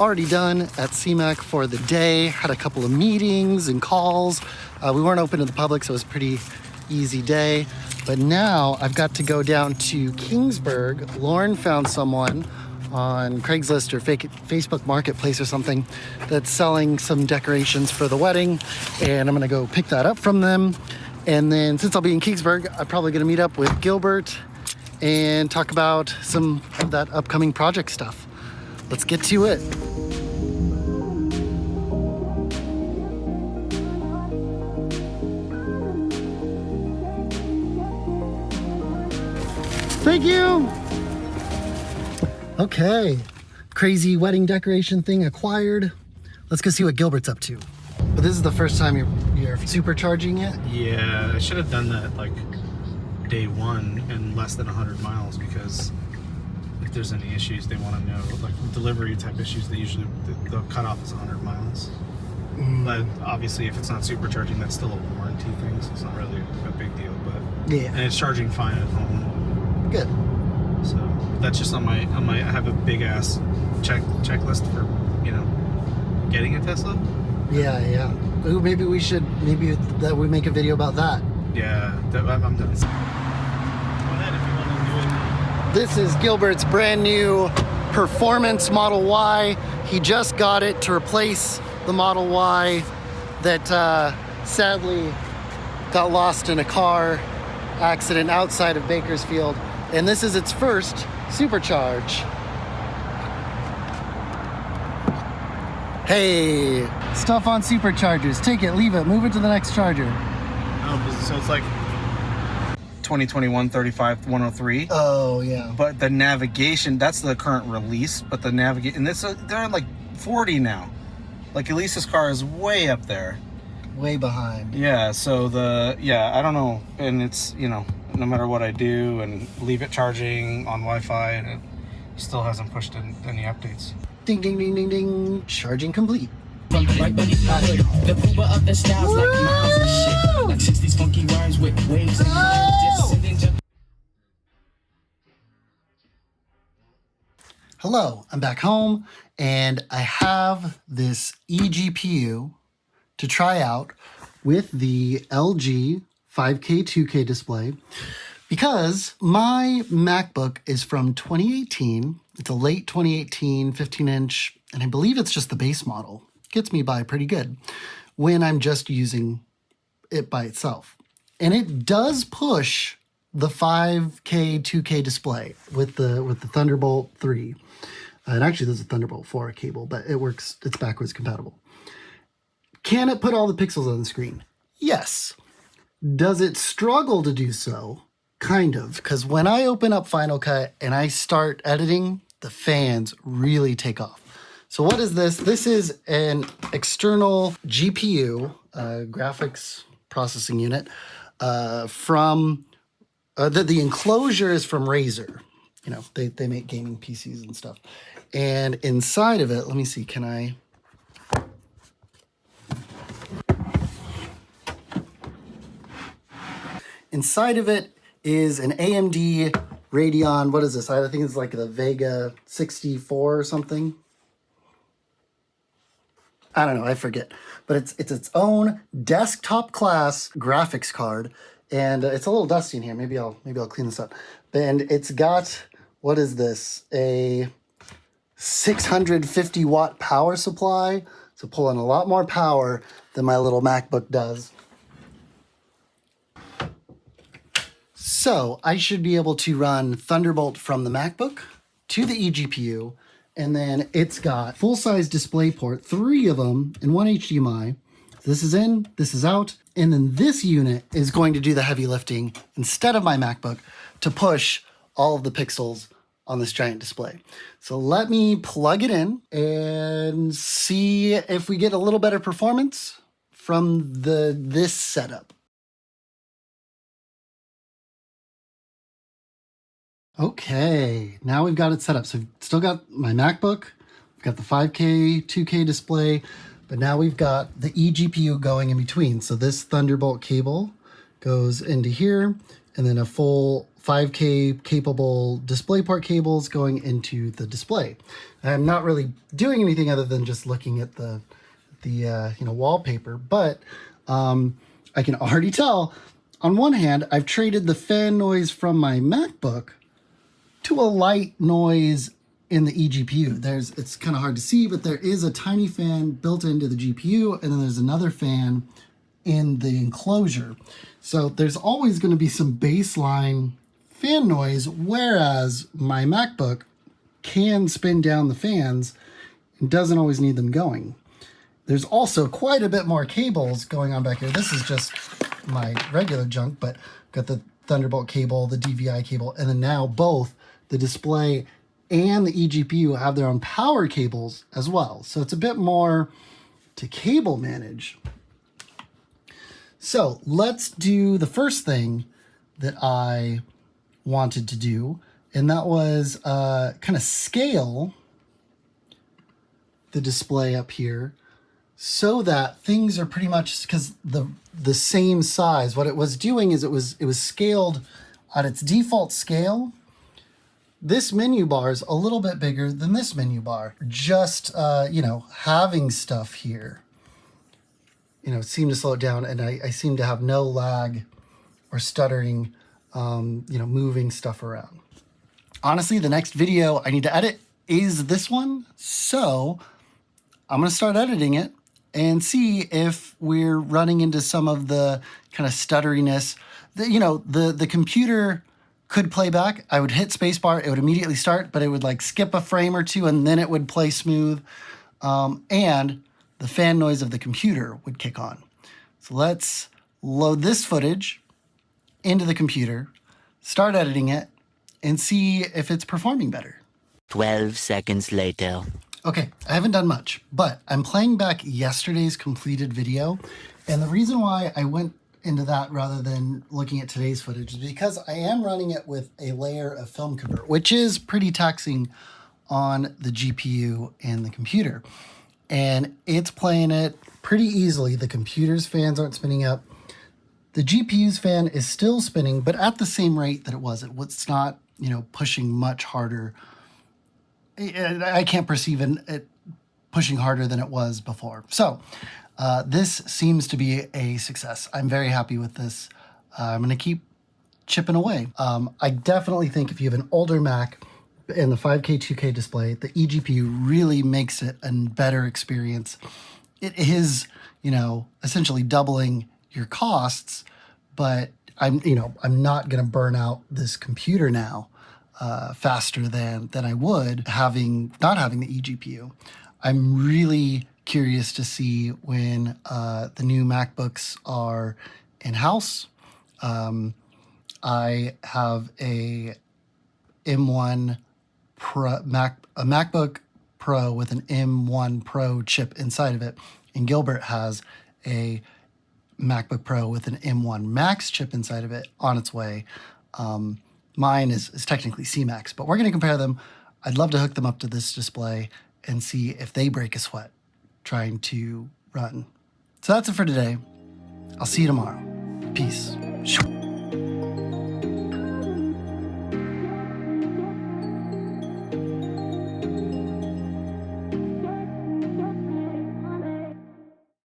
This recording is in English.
already done at CMAC for the day. Had a couple of meetings and calls. We weren't open to the public, so it was a pretty easy day. But now I've got to go down to Kingsburg. Lauren found someone on Craigslist or Facebook Marketplace or something that's selling some decorations for the wedding, and I'm gonna go pick that up from them. And then since I'll be in Kingsburg, I'm probably gonna meet up with Gilbert and talk about some of that upcoming project stuff. Let's get to it. Thank you. Okay, crazy wedding decoration thing acquired. Let's go see what Gilbert's up to. But this is the first time you're supercharging it? Yeah, I should have done that like day one and less than 100 miles, because if there's any issues, they want to know, like delivery type issues, the cutoff is 100 miles. But obviously if it's not supercharging, that's still a warranty thing, so it's not really a big deal. But yeah, and it's charging fine at home. Good. So that's just on my I have a big ass checklist for, you know, getting a Tesla. Yeah. Ooh, maybe that we make a video about that. Yeah, I'm done. Go ahead if you want to do it. This is Gilbert's brand new Performance Model Y. He just got it to replace the Model Y that sadly got lost in a car accident outside of Bakersfield. And this is its first supercharge. Hey, stuff on superchargers. Take it, leave it, move it to the next charger. Oh, so it's like 2021 35 103. Oh yeah. But the navigation, that's the current release. But the navigation, and this they're on like 40 now. Like Elisa's car is way up there. Way behind. Yeah. So I don't know, and it's, you know, no matter what I do and leave it charging on Wi-Fi, and it still hasn't pushed in any updates. Ding, ding, ding, ding, ding. Charging complete. Right beneath my hood, the pooper of the styles like miles and shit, like 60s funky rhymes with waves and just Hello, I'm back home, and I have this eGPU to try out with the LG 5K 2K display, because my MacBook is from 2018. It's a late 2018 15-inch, and I believe it's just the base model. Gets me by pretty good when I'm just using it by itself. And it does push the 5K 2K display with the Thunderbolt 3. And actually there's a Thunderbolt 4 cable, but it works, it's backwards compatible. Can it put all the pixels on the screen? Yes. Does it struggle to do so? Kind of, because when I open up Final Cut and I start editing, the fans really take off. So what is this? This is an external GPU, graphics processing unit, from, the enclosure is from Razer. You know, they make gaming PCs and stuff. And inside of it, let me see, can I... Inside of it is an AMD Radeon, what is this? I think it's like the Vega 64 or something. I don't know, I forget. But it's its own desktop class graphics card. And it's a little dusty in here. Maybe I'll clean this up. And it's got, what is this? A 650 watt power supply. So pulling a lot more power than my little MacBook does. So I should be able to run Thunderbolt from the MacBook to the eGPU, and then it's got full-size DisplayPort, 3 of them, and 1 HDMI. This is in, this is out, and then this unit is going to do the heavy lifting instead of my MacBook to push all of the pixels on this giant display. So let me plug it in and see if we get a little better performance from this setup. Okay, now we've got it set up. So I've still got my MacBook, we've got the 5K, 2K display, but now we've got the eGPU going in between. So this Thunderbolt cable goes into here, and then a full 5K capable DisplayPort cables going into the display. I'm not really doing anything other than just looking at the wallpaper, but I can already tell, on one hand, I've traded the fan noise from my MacBook to a light noise in the eGPU. It's kind of hard to see, but there is a tiny fan built into the GPU, and then there's another fan in the enclosure. So there's always going to be some baseline fan noise, whereas my MacBook can spin down the fans and doesn't always need them going. There's also quite a bit more cables going on back here. This is just my regular junk, but got the Thunderbolt cable, the DVI cable, and then now both the display and the eGPU have their own power cables as well. So it's a bit more to cable manage. So let's do the first thing that I wanted to do, and that was kind of scale the display up here so that things are pretty much, because the same size. What it was doing is it was scaled at its default scale. This menu bar is a little bit bigger than this menu bar. Just having stuff here, seemed to slow it down, and I seem to have no lag or stuttering, moving stuff around. Honestly, the next video I need to edit is this one, so I'm going to start editing it and see if we're running into some of the kind of stutteriness. The computer could play back. I would hit spacebar, it would immediately start, but it would like skip a frame or two and then it would play smooth. And the fan noise of the computer would kick on. So let's load this footage into the computer, start editing it, and see if it's performing better. 12 seconds later. Okay, I haven't done much, but I'm playing back yesterday's completed video. And the reason why I went into that rather than looking at today's footage is because I am running it with a layer of film convert, which is pretty taxing on the GPU and the computer. And it's playing it pretty easily. The computer's fans aren't spinning up. The GPU's fan is still spinning, but at the same rate that it was. It's not, pushing much harder. I can't perceive it pushing harder than it was before. So this seems to be a success. I'm very happy with this. I'm going to keep chipping away. I definitely think if you have an older Mac and the 5K, 2K display, the eGPU really makes it a better experience. It is, essentially doubling your costs, but I'm not going to burn out this computer now faster than I would not having the eGPU. I'm really curious to see when the new MacBooks are in-house. I have a M1 Pro a MacBook Pro with an M1 Pro chip inside of it, and Gilbert has a MacBook Pro with an M1 Max chip inside of it on its way. Mine is technically C-Max, but we're going to compare them. I'd love to hook them up to this display and see if they break a sweat trying to run. So that's it for today. I'll see you tomorrow. Peace.